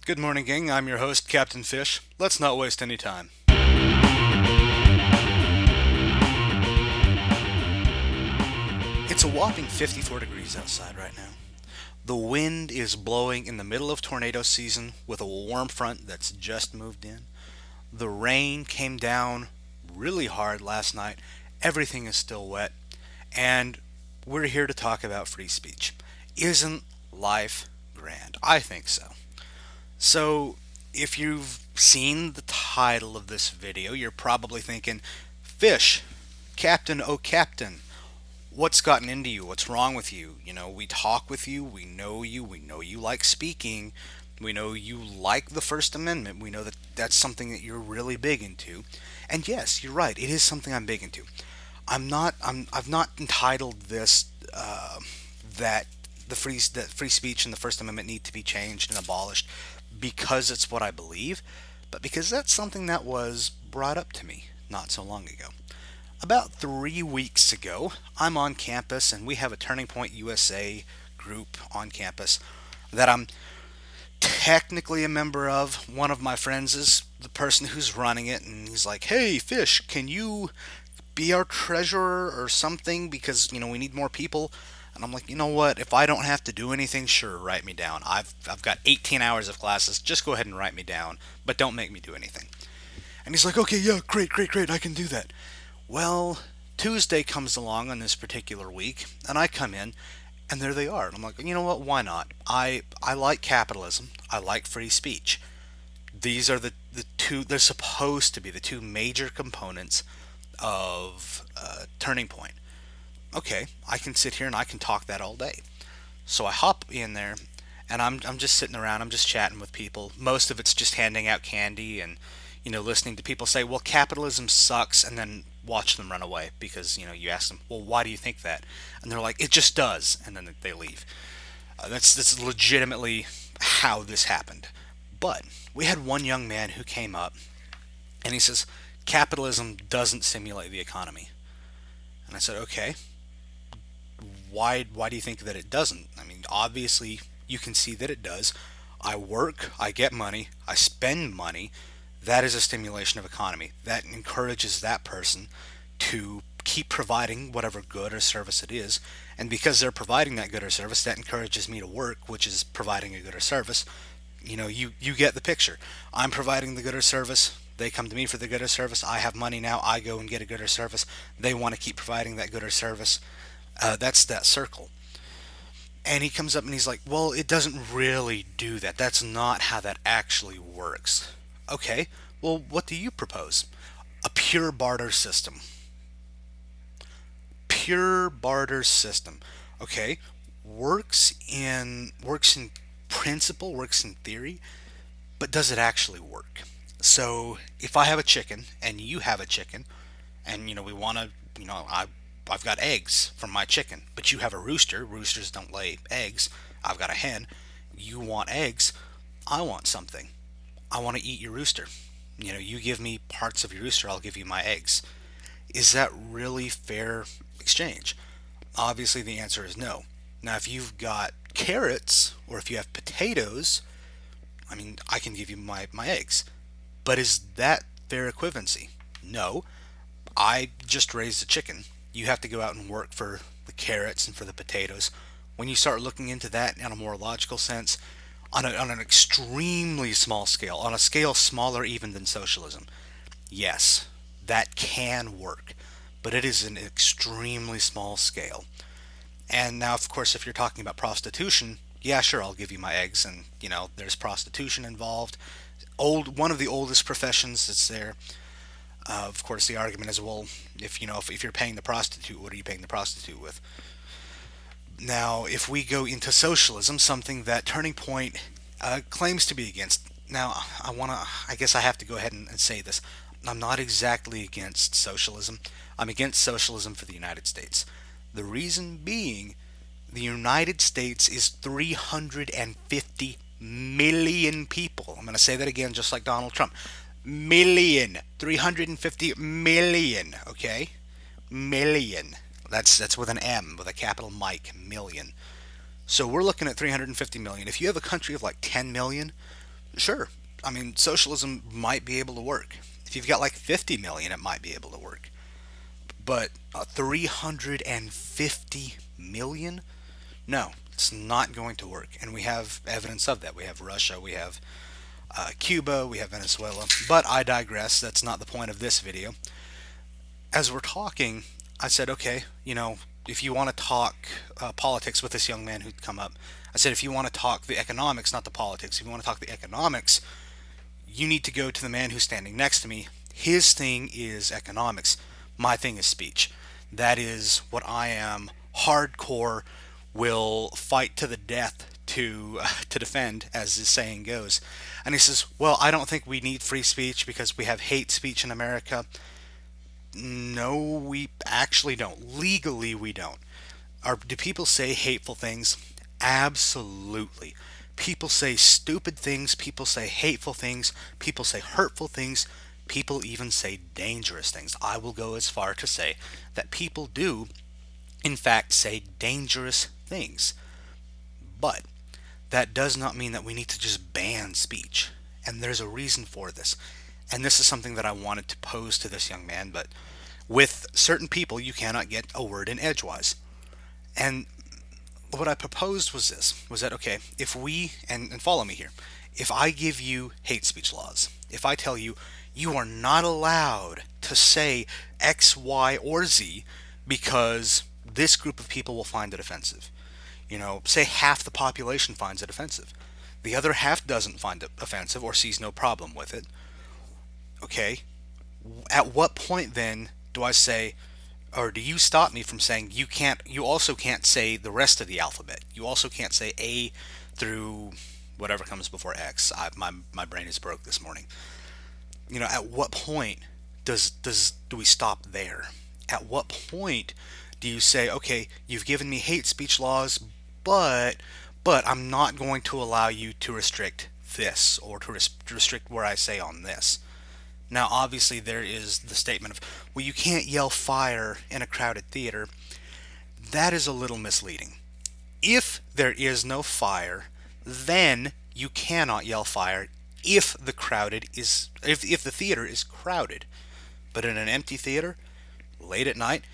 Good morning, gang. I'm your host, Captain Fish. Let's not waste any time. It's a whopping 54 degrees outside right now. The wind is blowing in the middle of tornado season with a warm front that's just moved in. The rain came down really hard last night. Everything is still wet. And we're here to talk about free speech. Isn't life grand? I think so. So, if you've seen the title of this video, you're probably thinking, Fish, Captain, oh Captain, what's gotten into you? What's wrong with you? We talk with you, we know you like speaking, we know you like the First Amendment, we know that that's something that you're really big into. And yes, you're right, it is something I'm big into. I've not entitled this that that free speech and the First Amendment need to be changed and abolished because it's what I believe, but because that's something that was brought up to me not so long ago. About 3 weeks ago, I'm on campus and we have a Turning Point USA group on campus that I'm technically a member of. One of my friends is the person who's running it, and he's like, "Hey, Fish, can you be our treasurer or something? Because we need more people." And I'm like, you know what? If I don't have to do anything, sure, write me down. I've got 18 hours of classes. Just go ahead and write me down, but don't make me do anything. And he's like, okay, yeah, great, great, great, I can do that. Well, Tuesday comes along on this particular week, and I come in, and there they are. And I'm like, you know what? Why not? I like capitalism. I like free speech. These are the two. They're supposed to be the two major components of Turning Point. Okay, I can sit here and I can talk that all day. So I hop in there, and I'm just sitting around. I'm just chatting with people. Most of it's just handing out candy and listening to people say, "Well, capitalism sucks," and then watch them run away because you ask them, "Well, why do you think that?" And they're like, "It just does," and then they leave. That's legitimately how this happened. But we had one young man who came up and he says, "Capitalism doesn't simulate the economy." And I said, "Okay, why do you think that it doesn't? I mean, obviously you can see that it does. I work, I get money, I spend money. That is a stimulation of economy. That encourages that person to keep providing whatever good or service it is. And because they're providing that good or service, that encourages me to work, which is providing a good or service. You get the picture. I'm providing the good or service. They come to me for the good or service. I have money now. I go and get a good or service. They want to keep providing that good or service. That's that circle. And he comes up and he's like, well, it doesn't really do that. That's not how that actually works. Okay, well, what do you propose? A pure barter system. Pure barter system. Okay, works in principle, works in theory, but does it actually work? So if I have a chicken and you have a chicken, and we want to, I've got eggs from my chicken, but you have a rooster. Roosters don't lay eggs. I've got a hen. You want eggs. I want something. I want to eat your rooster. You give me parts of your rooster, I'll give you my eggs. Is that really fair exchange? Obviously, the answer is no. Now, if you've got carrots or if you have potatoes, I mean, I can give you my eggs. But is that fair equivalency? No. I just raised a chicken. You have to go out and work for the carrots and for the potatoes. When you start looking into that in a more logical sense, on an extremely small scale, on a scale smaller even than socialism, yes, that can work. But it is an extremely small scale. And now, of course, if you're talking about prostitution, yeah, sure, I'll give you my eggs, and there's prostitution involved. One of the oldest professions that's there. Of course, the argument is, well, if you're paying the prostitute, what are you paying the prostitute with? Now, if we go into socialism, something that Turning Point claims to be against. Now, I guess I have to go ahead and say this. I'm not exactly against socialism. I'm against socialism for the United States. The reason being, the United States is 350 million people. I'm going to say that again, just like Donald Trump. Million. 350 million. Okay? Million. That's with an M, with a capital Mike. Million. So we're looking at 350 million. If you have a country of like 10 million, Sure. I mean, socialism might be able to work. If you've got like 50 million, it might be able to work. But 350 million? No, it's not going to work. And we have evidence of that. We have Russia, we have Cuba, we have Venezuela. But I digress. That's not the point of this video. As we're talking, I said, okay, if you want to talk politics with this young man who'd come up, I said, if you want to talk the economics, not the politics, if you want to talk the economics, you need to go to the man who's standing next to me. His thing is economics. My thing is speech. That is what I am hardcore, will fight to the death to defend, as the saying goes. And he says, "Well, I don't think we need free speech because we have hate speech in America." No, we actually don't. Legally, we don't. Do people say hateful things? Absolutely. People say stupid things, people say hateful things, people say hurtful things, people even say dangerous things. I will go as far to say that people do, in fact, say dangerous things. But that does not mean that we need to just ban speech. And there's a reason for this. And this is something that I wanted to pose to this young man, but with certain people, you cannot get a word in edgewise. And what I proposed was this, was that, okay, if we, and follow me here, if I give you hate speech laws, if I tell you you are not allowed to say X, Y, or Z because this group of people will find it offensive. Say half the population finds it offensive. The other half doesn't find it offensive or sees no problem with it. Okay, at what point then do I say, or do you stop me from saying you also can't say the rest of the alphabet? You also can't say A through whatever comes before X. My brain is broke this morning. At what point do we stop there? At what point do you say, okay, you've given me hate speech laws, but I'm not going to allow you to restrict this, or to restrict where I say on this? Now, obviously, there is the statement of, well, you can't yell fire in a crowded theater. That is a little misleading. If there is no fire, then you cannot yell fire if if the theater is crowded. But in an empty theater, late at night,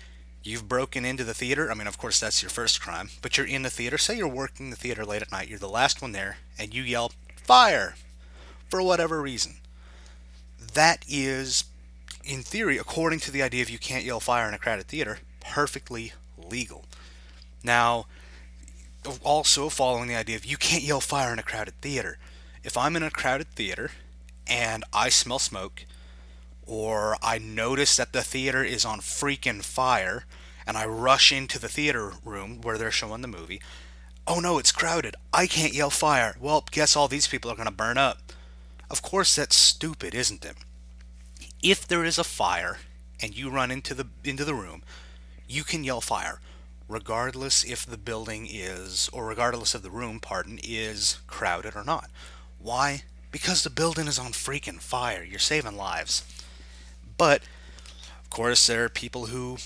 you've broken into the theater. I mean, of course, that's your first crime, but you're in the theater. Say you're working the theater late at night, you're the last one there, and you yell fire for whatever reason. That is, in theory, according to the idea of you can't yell fire in a crowded theater, perfectly legal. Now, also following the idea of you can't yell fire in a crowded theater. If I'm in a crowded theater and I smell smoke, or I notice that the theater is on freaking fire, and I rush into the theater room where they're showing the movie, oh no, it's crowded. I can't yell fire. Well, guess all these people are going to burn up. Of course, that's stupid, isn't it? If there is a fire and you run into the room, you can yell fire, regardless if the building is, or regardless of the room, pardon, is crowded or not. Why? Because the building is on freaking fire. You're saving lives. But, of course, there are people who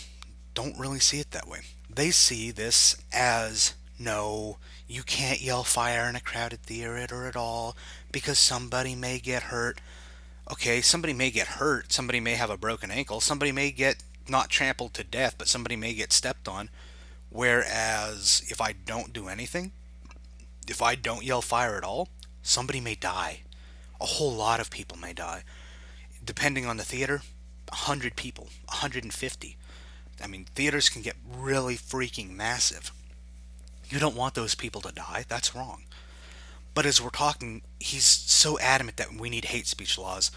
don't really see it that way. They see this as, no, you can't yell fire in a crowded theater at all because somebody may get hurt. Okay, somebody may get hurt, somebody may have a broken ankle, somebody may get not trampled to death, but somebody may get stepped on. Whereas if I don't do anything, if I don't yell fire at all, somebody may die. A whole lot of people may die. Depending on the theater, 100 people, 150. I mean, theaters can get really freaking massive. You don't want those people to die. That's wrong. But as we're talking, he's so adamant that we need hate speech laws.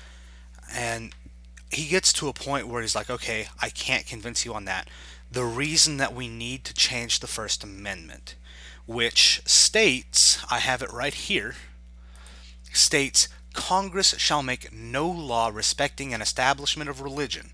And he gets to a point where he's like, okay, I can't convince you on that. The reason that we need to change the First Amendment, which states, I have it right here, states, Congress shall make no law respecting an establishment of religion,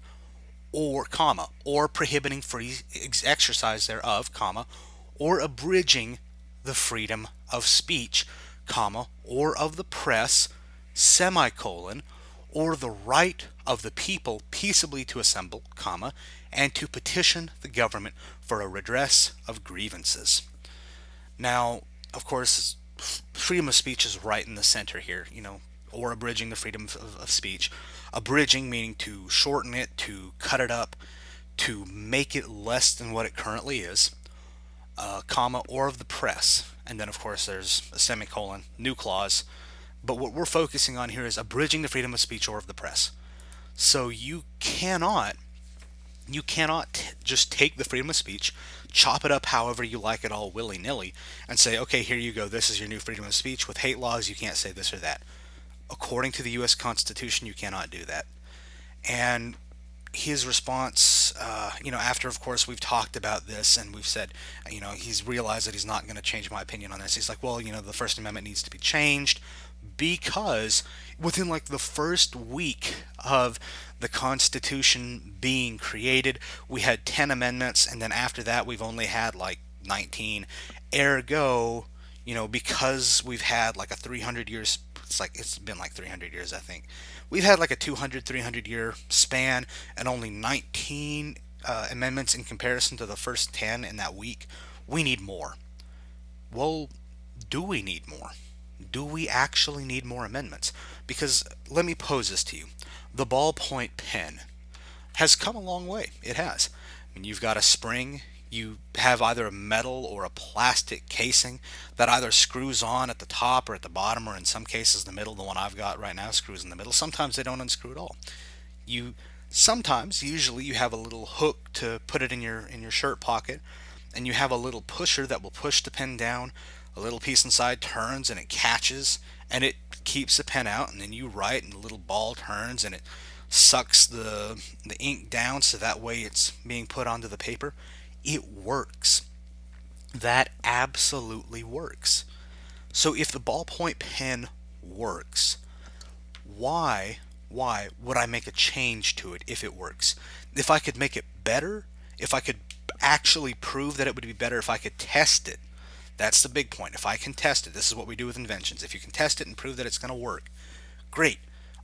or comma, or prohibiting free exercise thereof, comma, or abridging the freedom of speech, comma, or of the press, semicolon, or the right of the people peaceably to assemble, comma, and to petition the government for a redress of grievances. Now, of course, freedom of speech is right in the center here. or abridging the freedom of speech. Abridging meaning to shorten it, to cut it up, to make it less than what it currently is, comma, or of the press. And then, of course, there's a semicolon, new clause. But what we're focusing on here is abridging the freedom of speech or of the press. So you cannot just take the freedom of speech, chop it up however you like it all willy-nilly, and say, okay, here you go, this is your new freedom of speech. With hate laws, you can't say this or that. According to the U.S. Constitution, you cannot do that. And his response, after, of course, we've talked about this and we've said, he's realized that he's not going to change my opinion on this. He's like, well, the First Amendment needs to be changed because within like the first week of the Constitution being created, we had 10 amendments, and then after that, we've only had like 19. Ergo, because we've had like a 300 years, it's been like 300 years, I think. We've had like a 200, 300 year span and only 19 amendments in comparison to the first 10 in that week. We need more. Well, do we need more? Do we actually need more amendments? Because let me pose this to you. The ballpoint pen has come a long way. It has. I mean, you've got a spring, you have either a metal or a plastic casing that either screws on at the top or at the bottom, or in some cases the middle. The one I've got right now screws in the middle. Sometimes they don't unscrew at all. Usually you have a little hook to put it in your shirt pocket, and you have a little pusher that will push the pen down. A little piece inside turns and it catches and it keeps the pen out, and then you write and the little ball turns and it sucks the ink down so that way it's being put onto the paper. It works. That absolutely works. So if the ballpoint pen works, why would I make a change to it if it works? If I could make it better, if I could actually prove that it would be better, if I could test it. That's the big point. If I can test it, this is what we do with inventions. If you can test it and prove that it's going to work, great,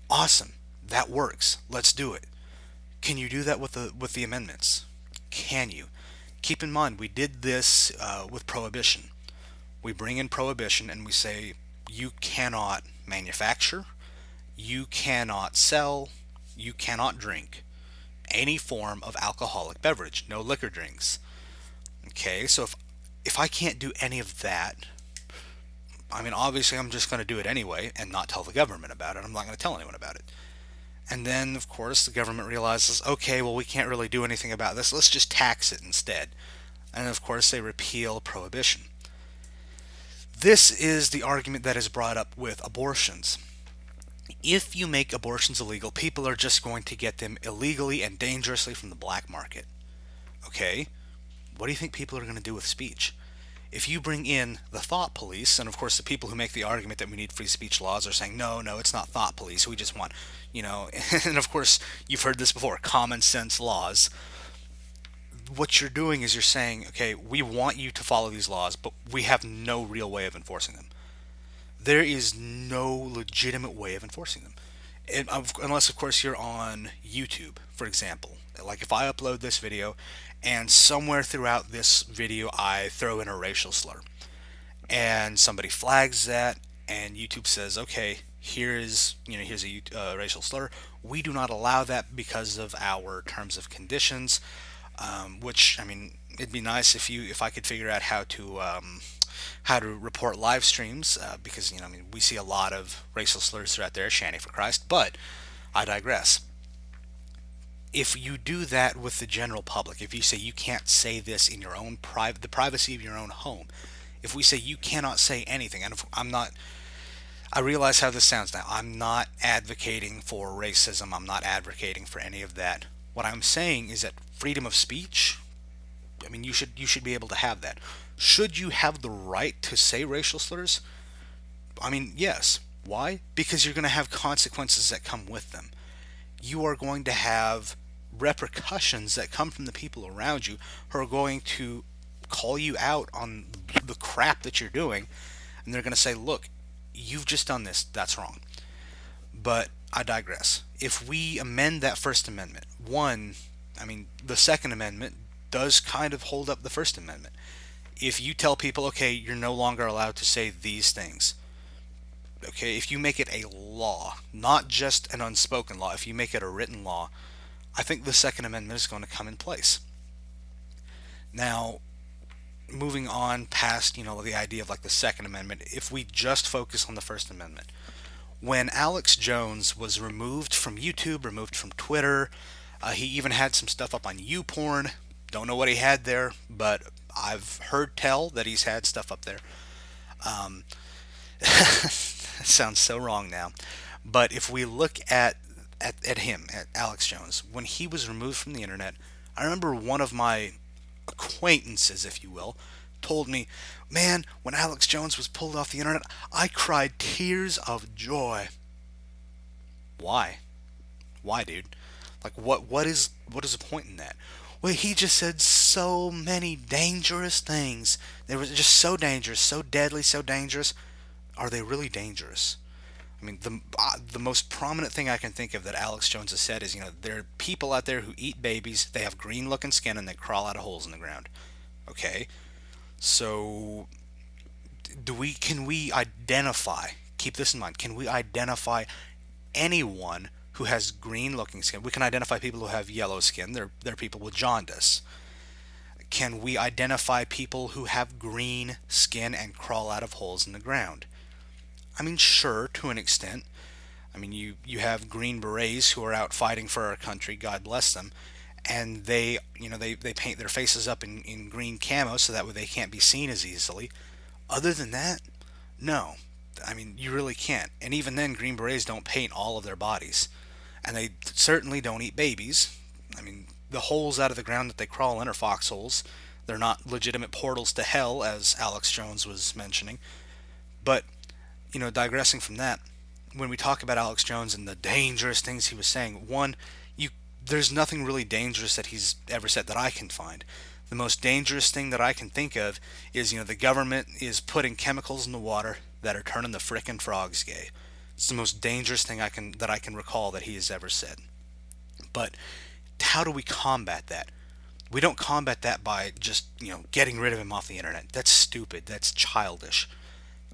awesome, that works. Let's do it. Can you do that with the amendments? Can you? Keep in mind, we did this with prohibition. We bring in prohibition and we say you cannot manufacture, you cannot sell, you cannot drink any form of alcoholic beverage, no liquor drinks. Okay, so if I can't do any of that, I mean, obviously I'm just going to do it anyway and not tell the government about it. I'm not going to tell anyone about it. And then, of course, the government realizes, okay, well, we can't really do anything about this. Let's just tax it instead. And, of course, they repeal prohibition. This is the argument that is brought up with abortions. If you make abortions illegal, people are just going to get them illegally and dangerously from the black market. Okay? What do you think people are going to do with speech? If you bring in the thought police, and of course the people who make the argument that we need free speech laws are saying, no, it's not thought police, we just want, and of course you've heard this before, common sense laws. What you're doing is you're saying, okay, we want you to follow these laws, but we have no real way of enforcing them. There is no legitimate way of enforcing them. Unless, of course, you're on YouTube, for example. Like if I upload this video and somewhere throughout this video I throw in a racial slur and somebody flags that and YouTube says, okay, here's a racial slur. We do not allow that because of our terms of conditions, which, I mean, it'd be nice if I could figure out how to report live streams, because we see a lot of racial slurs throughout there, Shanny for Christ, but I digress. If you do that with the general public, if you say you can't say this in your own the privacy of your own home, if we say you cannot say anything, and I realize how this sounds now. I'm not advocating for racism. I'm not advocating for any of that. What I'm saying is that freedom of speech, I mean, you should be able to have that. Should you have the right to say racial slurs? I mean, yes. Why? Because you're going to have consequences that come with them. You are going to have repercussions that come from the people around you who are going to call you out on the crap that you're doing, and they're going to say, look, you've just done this, that's wrong. But I digress. If we amend that First Amendment, the Second Amendment does kind of hold up the First Amendment. If you tell people, okay, you're no longer allowed to say these things, Okay, if you make it a law, not just an unspoken law, if you make it a written law, I think the Second Amendment is going to come in place. Now, moving on past, the idea of like the Second Amendment, if we just focus on the First Amendment, when Alex Jones was removed from YouTube, removed from Twitter, he even had some stuff up on YouPorn. Don't know what he had there, but I've heard tell that he's had stuff up there. Um, sounds so wrong now. But if we look at him, at Alex Jones, when he was removed from the internet, I remember one of my acquaintances, if you will, told me, man, when Alex Jones was pulled off the internet, I cried tears of joy. Why? Why, dude? Like, what is the point in that? Well, he just said so many dangerous things. They were just so dangerous, so deadly, so dangerous. Are they really dangerous? I mean, the most prominent thing I can think of that Alex Jones has said is, there are people out there who eat babies. They have green looking skin and they crawl out of holes in the ground. Okay, so can we identify? Keep this in mind. Can we identify anyone who has green looking skin? We can identify people who have yellow skin. They're people with jaundice. Can we identify people who have green skin and crawl out of holes in the ground? I mean, sure, to an extent. I mean, you have Green Berets who are out fighting for our country, God bless them, and they paint their faces up in green camo so that way they can't be seen as easily. Other than that, no. I mean, you really can't. And even then, Green Berets don't paint all of their bodies. And they certainly don't eat babies. I mean, the holes out of the ground that they crawl in are foxholes. They're not legitimate portals to hell, as Alex Jones was mentioning. But, digressing from that, when we talk about Alex Jones and the dangerous things he was saying, one, there's nothing really dangerous that he's ever said that I can find. The most dangerous thing that I can think of is, the government is putting chemicals in the water that are turning the frickin' frogs gay. It's the most dangerous thing I can recall that he has ever said. But how do we combat that? We don't combat that by just, getting rid of him off the internet. That's stupid. That's childish.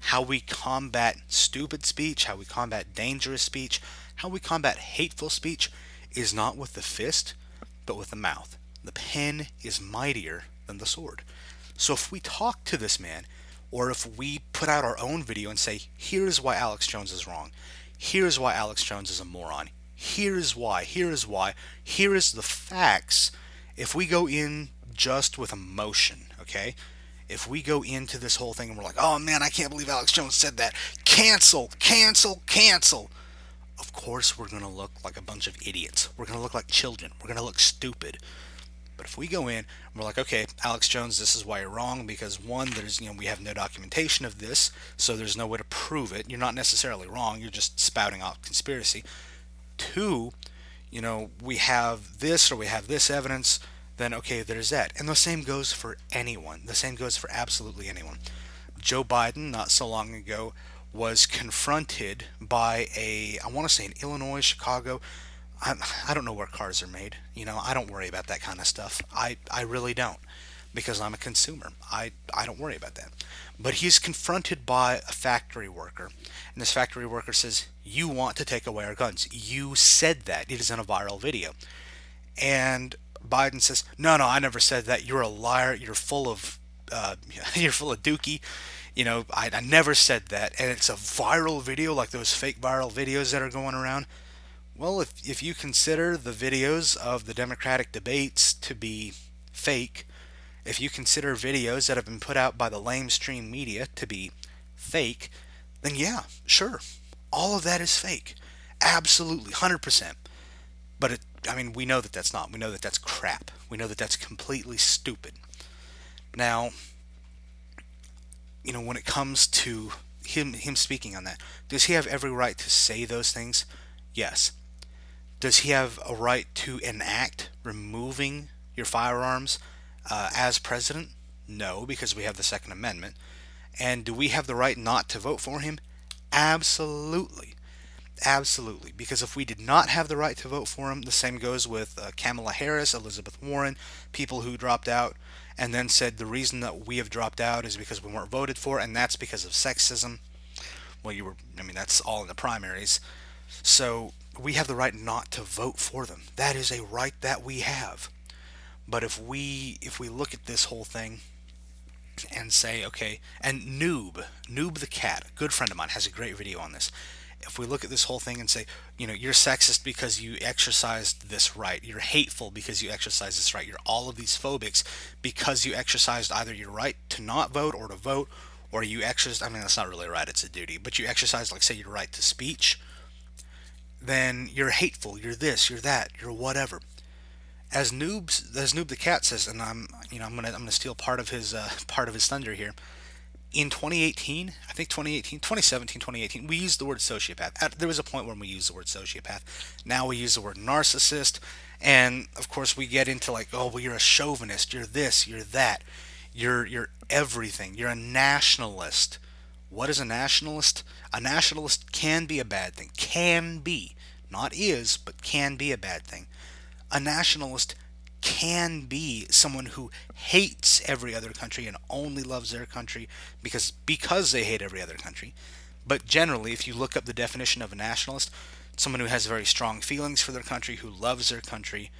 How we combat stupid speech, how we combat dangerous speech, how we combat hateful speech is not with the fist, but with the mouth. The pen is mightier than the sword. So if we talk to this man, or if we put out our own video and say, here's why Alex Jones is wrong, here's why Alex Jones is a moron, here is why, here is the facts. If we go in just with emotion, okay? If we go into this whole thing and we're like, oh man, I can't believe Alex Jones said that. Cancel, cancel, cancel. Of course we're going to look like a bunch of idiots. We're going to look like children. We're going to look stupid. But if we go in and we're like, okay, Alex Jones, this is why you're wrong, because one, we have no documentation of this, so there's no way to prove it. You're not necessarily wrong. You're just spouting off conspiracy. Two, we have this or we have this evidence, then okay, there's that. And the same goes for anyone. The same goes for absolutely anyone. Joe Biden, not so long ago, was confronted by I want to say in Illinois, Chicago. I don't know where cars are made. I don't worry about that kind of stuff. I really don't, because I'm a consumer. I don't worry about that. But he's confronted by a factory worker, and this factory worker says, you want to take away our guns. You said that. It is in a viral video. And Biden says, no, I never said that. You're a liar. You're full of you're full of dookie. I never said that. And it's a viral video, like those fake viral videos that are going around. Well, if you consider the videos of the Democratic debates to be fake, if you consider videos that have been put out by the lamestream media to be fake, then yeah, sure. All of that is fake. Absolutely, 100%. But we know that that's not. We know that that's crap. We know that that's completely stupid. Now, when it comes to him speaking on that, does he have every right to say those things? Yes. Does he have a right to enact removing your firearms as president? No, because we have the Second Amendment. And do we have the right not to vote for him? Absolutely. Absolutely. Because if we did not have the right to vote for him, the same goes with Kamala Harris, Elizabeth Warren, people who dropped out and then said the reason that we have dropped out is because we weren't voted for, and that's because of sexism. Well, you were. I mean, that's all in the primaries. So we have the right not to vote for them. That is a right that we have. But if we look at this whole thing and say, okay, and Noob the cat, a good friend of mine, has a great video on this. If we look at this whole thing and say, you're sexist because you exercised this right, you're hateful because you exercised this right, you're all of these phobics because you exercised either your right to not vote or to vote, or you exercised, I mean, that's not really a right, it's a duty, but you exercised, like, say, your right to speech, then you're hateful, you're this, you're that, you're whatever. As Noob the cat says, and I'm gonna steal part of his thunder here. In 2018, I think 2018, 2017, 2018, we used the word sociopath. There was a point when we used the word sociopath. Now we use the word narcissist, and of course we get into like, oh, well, you're a chauvinist, you're this, you're that, you're everything. You're a nationalist. What is a nationalist? A nationalist can be a bad thing. Can be. Not is, but can be a bad thing. A nationalist can be someone who hates every other country and only loves their country because they hate every other country. But generally, if you look up the definition of a nationalist, it's someone who has very strong feelings for their country, who loves their country,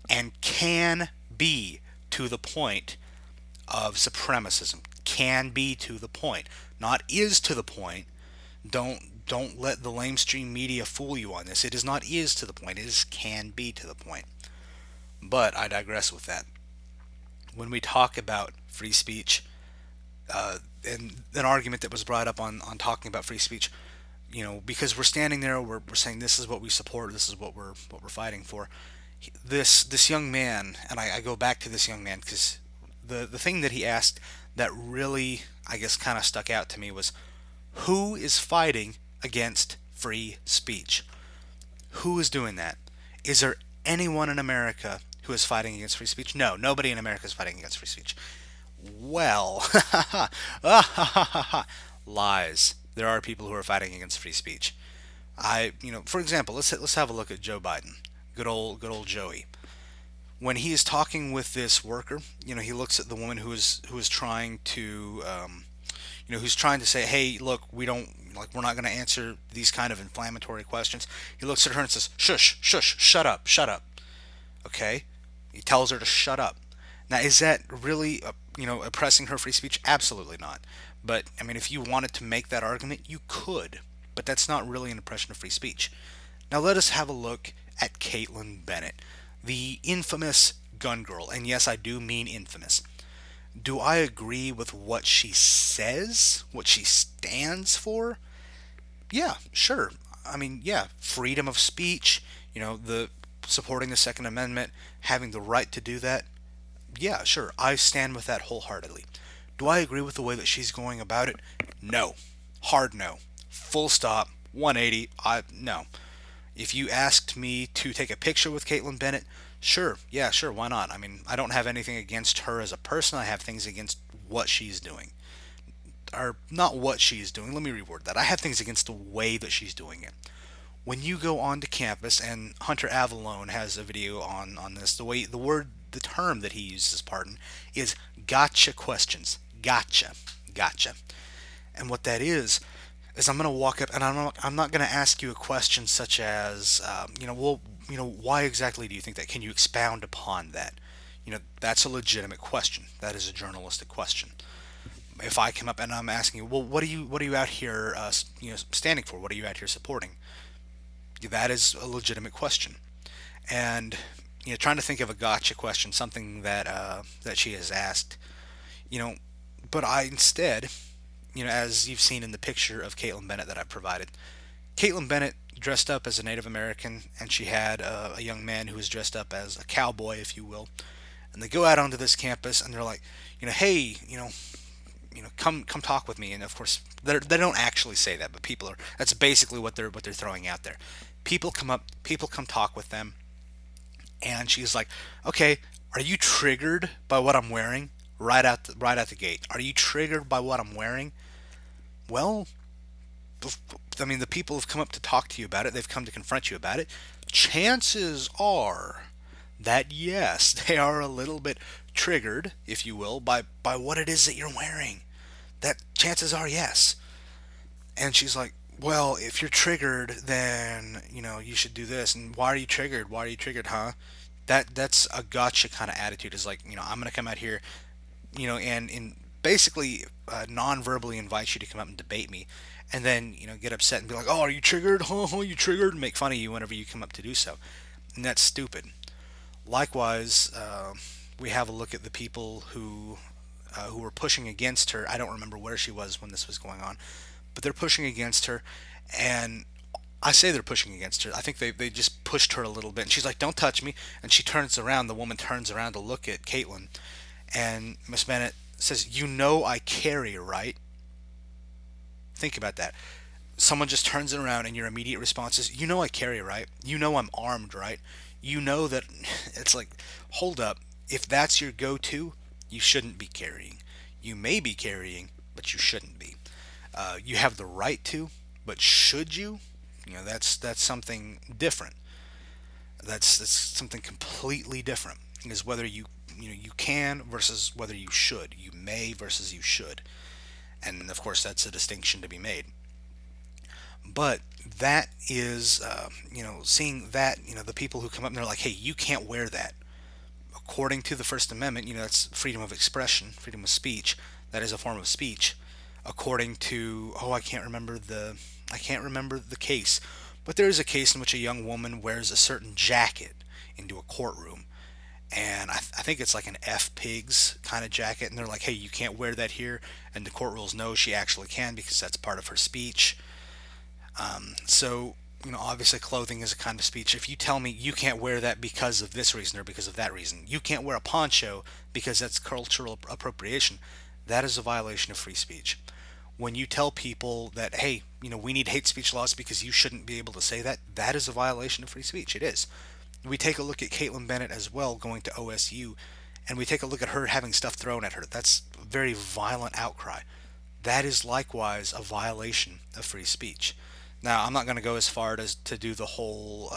and can be to the point of supremacism. Can be to the point, not is to the point. Don't let the lamestream media fool you on this. It is not is to the point. It is can be to the point. But I digress with that. When we talk about free speech, and an argument that was brought up on talking about free speech, because we're standing there, we're saying this is what we support, this is what we're fighting for. This young man, and I go back to this young man because the thing that he asked that really, I guess, kind of stuck out to me was, who is fighting against free speech? Who is doing that? Is there anyone in America who is fighting against free speech? No, nobody in America is fighting against free speech. Well, lies. There are people who are fighting against free speech. For example, let's have a look at Joe Biden. Good old Joey. When he is talking with this worker, he looks at the woman who is trying to, who's trying to say, hey, look, we're not going to answer these kind of inflammatory questions. He looks at her and says, shush, shush, shut up, shut up. Okay? He tells her to shut up. Now, is that really, oppressing her free speech? Absolutely not. But, I mean, if you wanted to make that argument, you could. But that's not really an oppression of free speech. Now, let us have a look at Kaitlin Bennett, the infamous gun girl. And yes, I do mean infamous. Do I agree with what she says? What she stands for? Yeah, sure. I mean, yeah, freedom of speech, the supporting the Second Amendment, having the right to do that. Yeah, sure. I stand with that wholeheartedly. Do I agree with the way that she's going about it? No. Hard no. Full stop. 180. No. If you asked me to take a picture with Kaitlin Bennett, sure. Yeah, sure. Why not? I mean, I don't have anything against her as a person. I have things against what she's doing. Or not what she's doing. Let me reword that. I have things against the way that she's doing it. When you go onto campus, and Hunter Avallone has a video on this, the term that he uses, pardon, is gotcha questions. Gotcha. And what that is I'm going to walk up and I'm not going to ask you a question such as, why exactly do you think that? Can you expound upon that? That's a legitimate question. That is a journalistic question. If I come up and I'm asking you, well, what are you out here, standing for? What are you out here supporting? That is a legitimate question. And trying to think of a gotcha question, something that she has asked, but I instead, as you've seen in the picture of Kaitlin Bennett that I provided, Kaitlin Bennett dressed up as a Native American, and she had a young man who was dressed up as a cowboy, if you will, and they go out onto this campus and they're like, hey, come talk with me. And of course, they don't actually say that, but that's basically what they're throwing out there. People come up, people come talk with them, and she's like, okay, are you triggered by what I'm wearing? Right out the gate. Are you triggered by what I'm wearing? Well, I mean, the people have come up to talk to you about it. They've come to confront you about it. Chances are that yes, they are a little bit triggered, if you will, by what it is that you're wearing. That chances are yes. And she's like, well, if you're triggered, then you should do this. And why are you triggered? Why are you triggered, huh? That's a gotcha kind of attitude. Is like, I'm gonna come out here, and basically non-verbally invite you to come up and debate me, and then get upset and be like, oh, are you triggered? Oh, you triggered? And make fun of you whenever you come up to do so, and that's stupid. Likewise, we have a look at the people who were pushing against her. I don't remember where she was when this was going on, but they're pushing against her, and I say they're pushing against her. I think they just pushed her a little bit, and she's like, "Don't touch me." And she turns around. The woman turns around to look at Caitlyn, and Miss Bennett says, "You know I carry, right?" Think about that. Someone just turns it around, and your immediate response is, "You know I carry, right? You know I'm armed, right? You know that." It's like, hold up. If that's your go-to, you shouldn't be carrying. You may be carrying, but you shouldn't be. You have the right to, but should you? That's something different. That's something completely different. Is whether you can versus whether you should. You may versus you should. And of course, that's a distinction to be made. But that is, seeing that, the people who come up and they're like, hey, you can't wear that. According to the First Amendment, that's freedom of expression, freedom of speech. That is a form of speech. According to, oh, I can't remember the case, but there is a case in which a young woman wears a certain jacket into a courtroom, and I think it's like an F pigs kind of jacket, and they're like, hey, you can't wear that here, and the court rules no, she actually can because that's part of her speech. So, obviously clothing is a kind of speech. If you tell me you can't wear that because of this reason or because of that reason, you can't wear a poncho because that's cultural appropriation, that is a violation of free speech. When you tell people that, hey, we need hate speech laws because you shouldn't be able to say that, that is a violation of free speech. It is. We take a look at Caitlin Bennett as well going to OSU, and we take a look at her having stuff thrown at her. That's a very violent outcry. That is likewise a violation of free speech. Now, I'm not going to go as far as to do the whole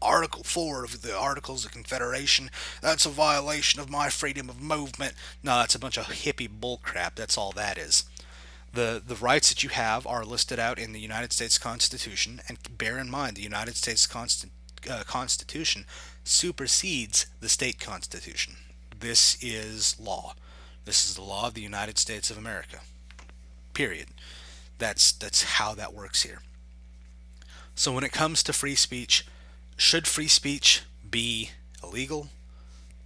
Article 4 of the Articles of Confederation. That's a violation of my freedom of movement. No, that's a bunch of hippie bullcrap. That's all that is. The rights that you have are listed out in the United States Constitution, and bear in mind the United States Constitution supersedes the state constitution. This is law. This is the law of the United States of America. Period. That's how that works here. So when it comes to free speech, should free speech be illegal?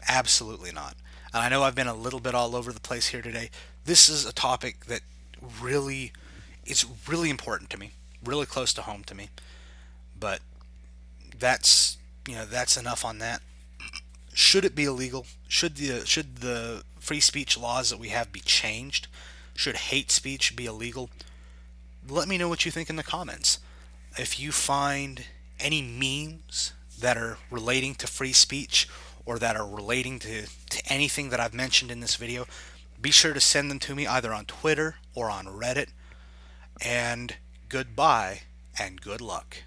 Absolutely not. And I know I've been a little bit all over the place here today. This is a topic that really it's really important to me, really close to home to me. But that's enough on that. Should it be illegal? Should the free speech laws that we have be changed? Should hate speech be illegal? Let me know what you think in the comments. If you find any memes that are relating to free speech or that are relating to anything that I've mentioned in this video, be sure to send them to me either on Twitter or on Reddit. And goodbye and good luck.